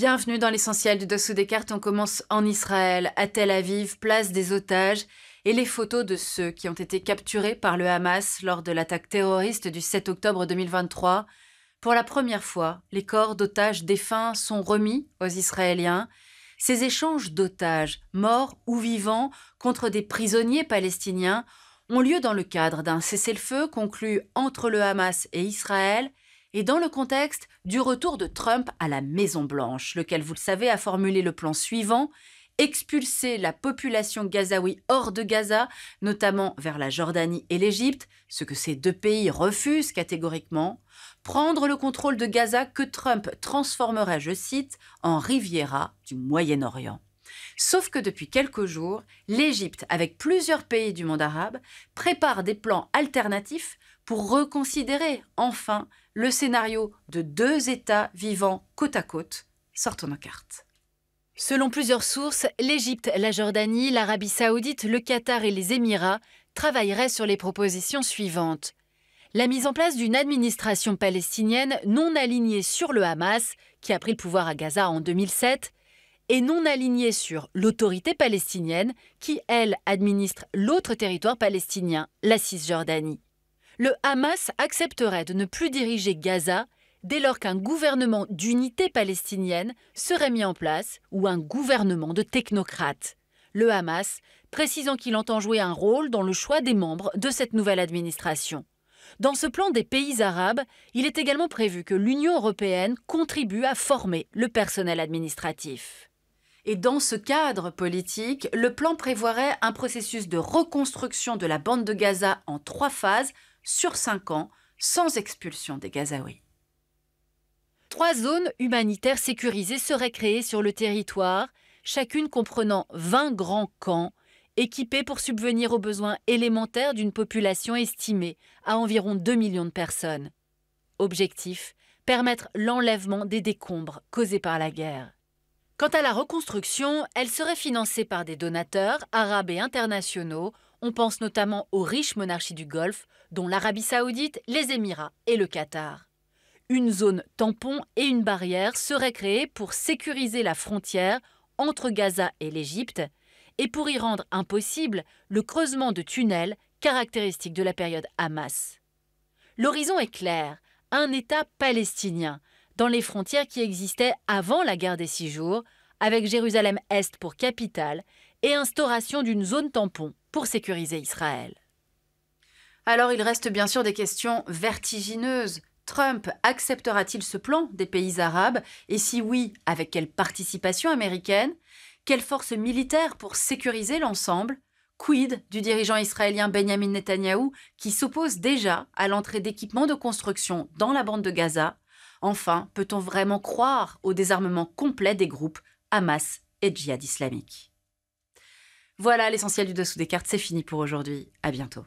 Bienvenue dans l'essentiel du dessous des cartes. On commence en Israël, à Tel Aviv, place des otages, et les photos de ceux qui ont été capturés par le Hamas lors de l'attaque terroriste du 7 octobre 2023. Pour la première fois, les corps d'otages défunts sont remis aux Israéliens. Ces échanges d'otages, morts ou vivants, contre des prisonniers palestiniens ont lieu dans le cadre d'un cessez-le-feu conclu entre le Hamas et Israël et dans le contexte du retour de Trump à la Maison-Blanche, lequel, vous le savez, a formulé le plan suivant: expulser la population gazaoui hors de Gaza, notamment vers la Jordanie et l'Égypte, ce que ces deux pays refusent catégoriquement, prendre le contrôle de Gaza que Trump transformerait, je cite, en Riviera du Moyen-Orient. Sauf que depuis quelques jours, l'Égypte, avec plusieurs pays du monde arabe, prépare des plans alternatifs pour reconsidérer enfin le scénario de deux États vivant côte à côte. Sortons nos cartes. Selon plusieurs sources, l'Égypte, la Jordanie, l'Arabie saoudite, le Qatar et les Émirats travailleraient sur les propositions suivantes. La mise en place d'une administration palestinienne non alignée sur le Hamas, qui a pris le pouvoir à Gaza en 2007, et non alignée sur l'autorité palestinienne, qui, elle, administre l'autre territoire palestinien, la Cisjordanie. Le Hamas accepterait de ne plus diriger Gaza dès lors qu'un gouvernement d'unité palestinienne serait mis en place ou un gouvernement de technocrates. Le Hamas précisant qu'il entend jouer un rôle dans le choix des membres de cette nouvelle administration. Dans ce plan des pays arabes, il est également prévu que l'Union européenne contribue à former le personnel administratif. Et dans ce cadre politique, le plan prévoirait un processus de reconstruction de la bande de Gaza en 3 phases sur 5 ans, sans expulsion des Gazaouis. 3 zones humanitaires sécurisées seraient créées sur le territoire, chacune comprenant 20 grands camps, équipés pour subvenir aux besoins élémentaires d'une population estimée à environ 2 millions de personnes. Objectif: permettre l'enlèvement des décombres causés par la guerre. Quant à la reconstruction, elle serait financée par des donateurs arabes et internationaux. On pense notamment aux riches monarchies du Golfe, dont l'Arabie saoudite, les Émirats et le Qatar. Une zone tampon et une barrière seraient créées pour sécuriser la frontière entre Gaza et l'Égypte et pour y rendre impossible le creusement de tunnels caractéristiques de la période Hamas. L'horizon est clair: un État palestinien dans les frontières qui existaient avant la guerre des 6 jours, avec Jérusalem-Est pour capitale et instauration d'une zone tampon pour sécuriser Israël. Alors il reste bien sûr des questions vertigineuses. Trump acceptera-t-il ce plan des pays arabes? Et si oui, avec quelle participation américaine? Quelle force militaire pour sécuriser l'ensemble? Quid du dirigeant israélien Benjamin Netanyahou qui s'oppose déjà à l'entrée d'équipements de construction dans la bande de Gaza? Enfin, peut-on vraiment croire au désarmement complet des groupes Hamas et Djihad islamique? Voilà, l'essentiel du dessous des cartes, c'est fini pour aujourd'hui. À bientôt.